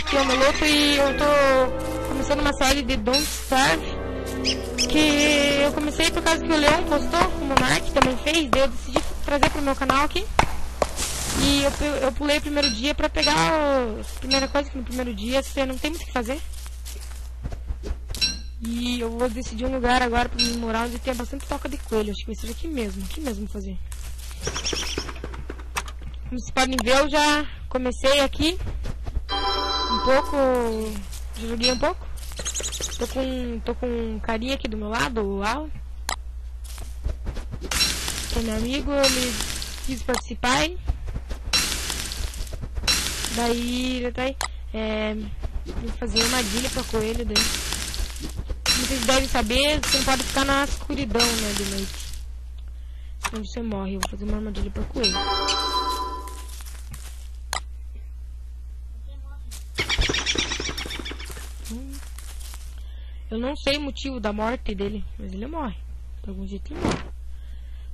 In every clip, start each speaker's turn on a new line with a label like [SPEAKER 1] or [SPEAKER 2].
[SPEAKER 1] aqui é o Meloto e eu tô começando uma série de Don't Starve, que eu comecei por causa que o Leon postou, o Monark também fez, daí eu decidi trazer pro meu canal aqui. E eu pulei o primeiro dia pra pegar a primeira coisa, que no primeiro dia você não tem muito o que fazer. E eu vou decidir um lugar agora pra me morar onde tem bastante toca de coelho. Acho que vai ser aqui mesmo fazer. Como vocês podem ver, eu já comecei aqui um pouco, já joguei um pouco. Tô com um carinha aqui do meu lado, o Al, que é meu amigo, ele quis participar aí. Daí ele vai fazer armadilha pra coelho dele. Como vocês devem saber, você não pode ficar na escuridão, né, de noite. Senão você morre. Eu vou fazer uma armadilha pra coelho. Eu não sei o motivo da morte dele, mas ele morre. De algum jeito ele morre.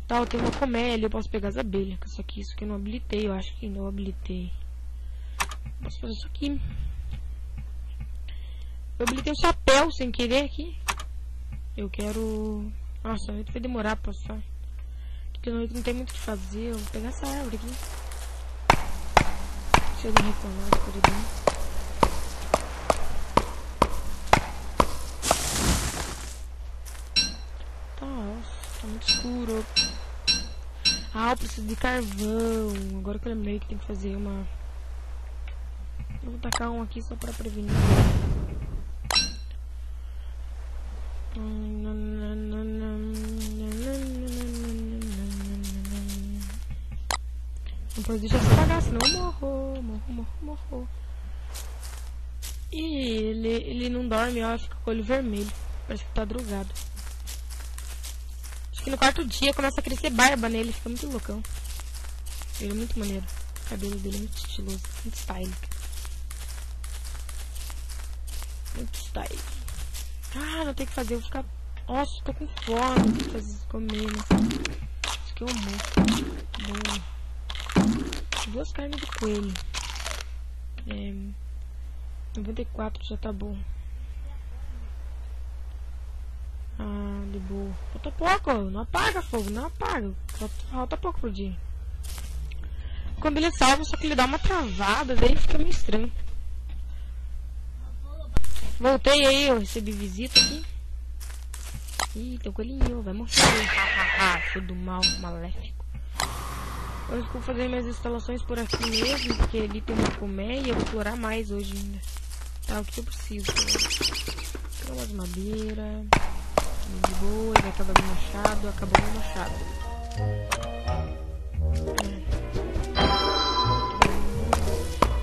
[SPEAKER 1] Tá, eu tenho uma colmeia ali, eu posso pegar as abelhas. Só que isso que eu não habilitei, eu acho que não habilitei. Posso fazer isso aqui. Eu habilitei um chapéu sem querer aqui. Eu quero... Nossa, a noite vai demorar pra passar. Porque a noite não tem muito o que fazer. Eu vou pegar essa árvore aqui. Deixa eu não reclamar de escuridão. Nossa, tá muito escuro. Ah, eu preciso de carvão. Agora que eu lembrei que tem que fazer uma... Eu vou tacar um aqui só pra prevenir. Não pode deixar se apagar, senão eu morro. E ele não dorme, ó, fica com o olho vermelho. Parece que tá drogado. Acho que no quarto dia começa a crescer barba nele, fica muito loucão. Ele é muito maneiro. O cabelo dele é muito estiloso, muito style. Muito style. Ah, não tem o que fazer, eu vou ficar... Nossa, tô com fome, tem que fazer comer, né? Acho que é almoço. Bom. 2 carnes de coelho. 94 já tá bom. Ah, de boa. Falta pouco, não apaga fogo, não apaga. Falta pouco pro dia. Quando ele salva, só que ele dá uma travada, daí fica meio estranho. Voltei aí, eu recebi visita aqui. Ih, tem um coelhinho, vai morrer. Filho do mal, maléfico. Hoje eu vou fazer minhas instalações por aqui mesmo, porque ali tem uma colmeia e eu vou explorar mais hoje ainda. Tá, o que eu preciso? Pegar umas madeiras. De boa, vai acabar meu machado, acabou meu machado.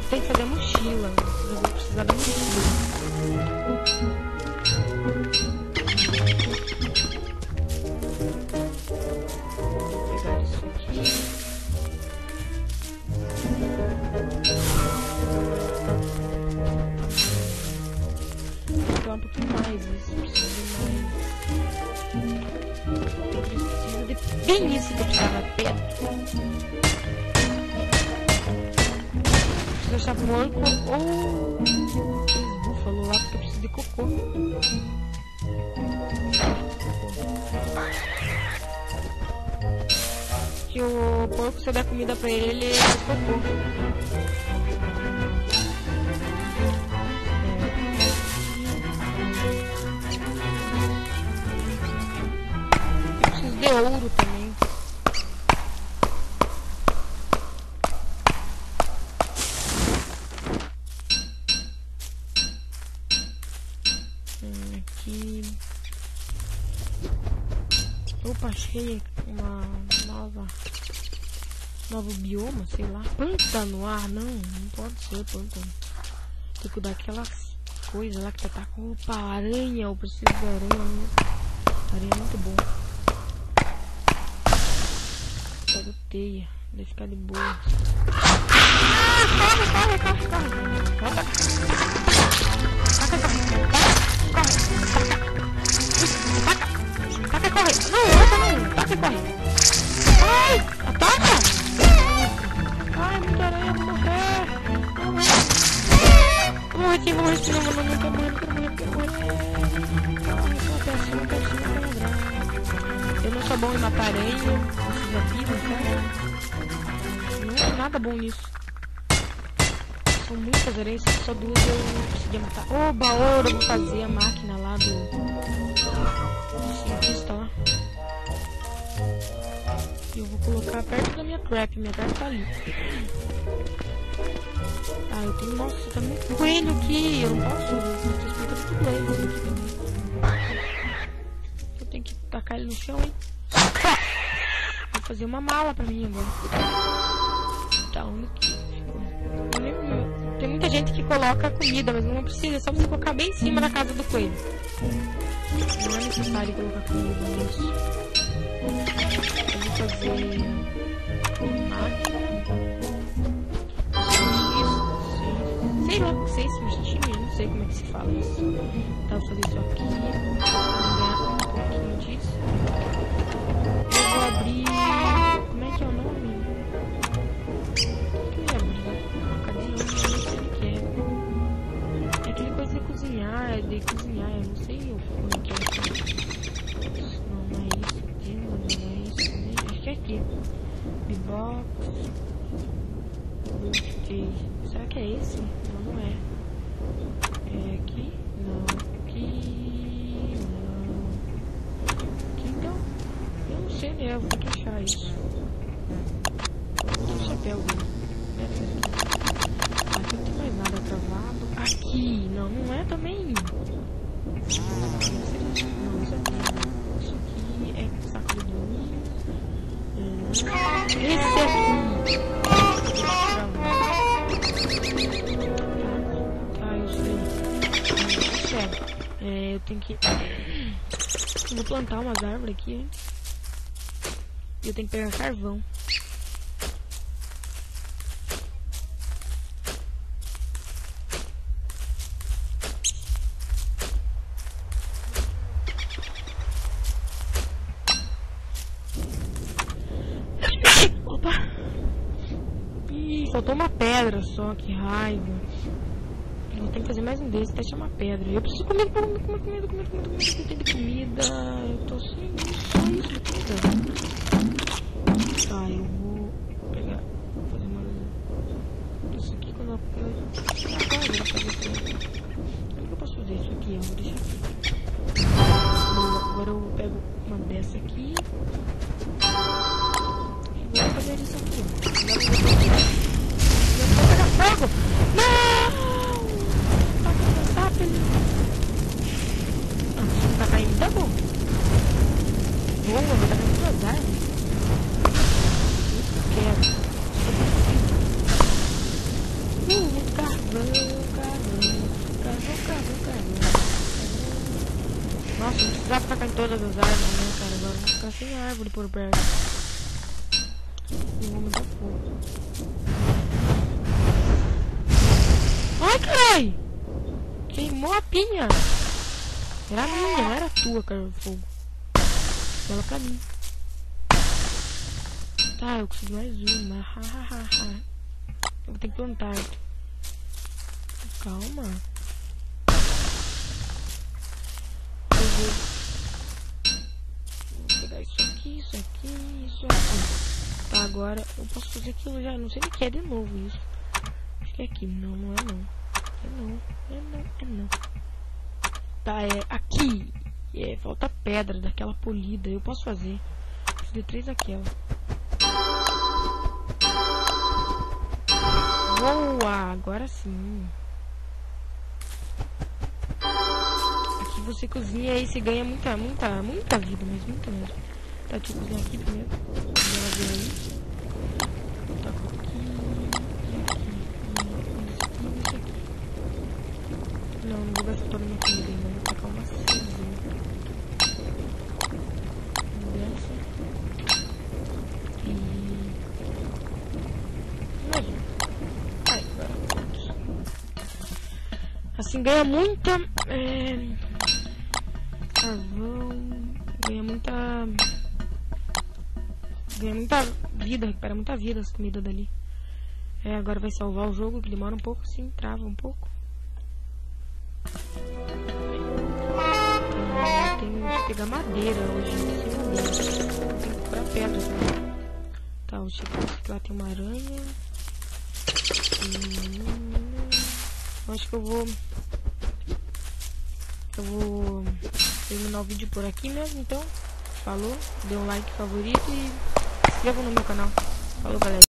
[SPEAKER 1] Tem que fazer a mochila, eu vou precisar da mochila. Vou pegar isso aqui. Vou pegar um pouquinho mais isso, preciso de mais. Eu preciso de bem isso que eu precisava, pedra. Preciso achar porco ou búfalo lá, porque eu preciso de cocô. Que o porco, se eu der comida pra ele, ele faz cocô. Eu preciso de ouro também. Aqui. Opa, achei uma novo bioma, sei lá. Pântano, ah, não pode ser pântano. Tem que cuidar daquelas coisas lá que tá com opa, aranha, eu preciso de aranha. Aranha é muito bom. Pego teia, deixa ficar de boa. Corre. Volta. Taca, corre. Não, taca, corre. Ai, ataca. Ai, muita aranha, vou morrer. morrer, senão eu não quero morrer, não quero morrer. Uma pecinha, eu não sou bom em matar aranha, vocês já viram, tá? Não sou nada bom nisso. São muitas aranhas, só duas eu não conseguia matar. Oba, ouro, eu vou fazer a máquina lá do cientista lá. Eu vou colocar perto da minha trap tá ali. Ah, eu tenho... Nossa, tá muito coelho aqui. Eu não posso... Tá muito aqui também. Eu tenho que tacar ele no chão, hein? Vou fazer uma mala pra mim agora. Tá, onde que... Tem muita gente que coloca comida, mas não precisa. É só você colocar bem em cima da casa do coelho. Não é necessário colocar comida nisso. Eu vou fazer... Sei lá, sei se mexer, eu não sei como é que se fala isso. Tá, vou fazer isso aqui. Vou ganhar um pouquinho disso. Eu vou abrir... Como é que é o nome? O que eu ia abrir? Cadê o nome? Eu não sei o que é. É aquele coisa de cozinhar, eu não sei como que é. Não é isso aqui, não é isso, né? Acho que é aqui. Bbox. Gostei. Será que é esse? Não é. É aqui? Não. Aqui? Não. Aqui então? Eu não sei, né? Eu vou ter que achar isso. O chapéu dele. Aqui não tem mais nada travado. Aqui! Não, não é também. Não, isso aqui. Isso aqui é saco de dormir. Esse aqui! Eu tenho que... Vou plantar umas árvores aqui, hein? Eu tenho que pegar carvão. Opa! Ih, faltou uma pedra só, que raiva. Eu vou ter que fazer mais um desses até chamar pedra. Eu preciso comer comida. Eu tenho de comida. Eu tô sem só isso de comida. Tá, eu vou pegar. Vou fazer uma. Isso aqui quando eu. Agora eu vou fazer isso. Como que eu posso fazer isso aqui? Eu vou deixar aqui. Agora eu pego uma dessa aqui. E vou fazer isso aqui. Eu vou pegar fogo! Não! Tá caindo, tá bom. Boa, vai tá caindo duas árvores. Isso que eu quero. Carvão. Nossa, não precisava tacar em todas as árvores, né, cara? Agora eu vou ficar sem árvore por perto. E vou mandar fogo. Ai, carai! Queimou a pinha! Era minha, não era tua, cara, o fogo. Ela pra mim. Tá, eu preciso mais uma. Eu vou ter que plantar. Calma. Eu vou pegar isso aqui. Tá, agora eu posso fazer aquilo já. Não sei o que é de novo isso. Acho que é aqui. Não, não é não. É não. Tá, é aqui. Falta pedra daquela polida. Eu posso fazer. Preciso de 3 daquela. Boa! Agora sim. Aqui você cozinha e você ganha muita vida, mas muita mesmo. Tá, deixa eu cozinhar aqui primeiro. Ela vem aí. Tá aqui. Isso aqui. Não vou gastar toda a minha comida ainda. Vou tacar uma cinzinha. Dessa. E... imagina. Ai, agora. Assim ganha muita... carvão... Ganha muita vida. Recupera muita vida as comidas dali. Agora vai salvar o jogo, que demora um pouco, sim. Trava um pouco. Tenho que pegar madeira hoje, sem madeira. Tem que comprar pedra também. Tá, deixa eu ver se lá tem uma aranha. Acho que eu vou terminar o vídeo por aqui mesmo, então. Falou, dê um like favorito e se inscreva no meu canal. Falou, galera.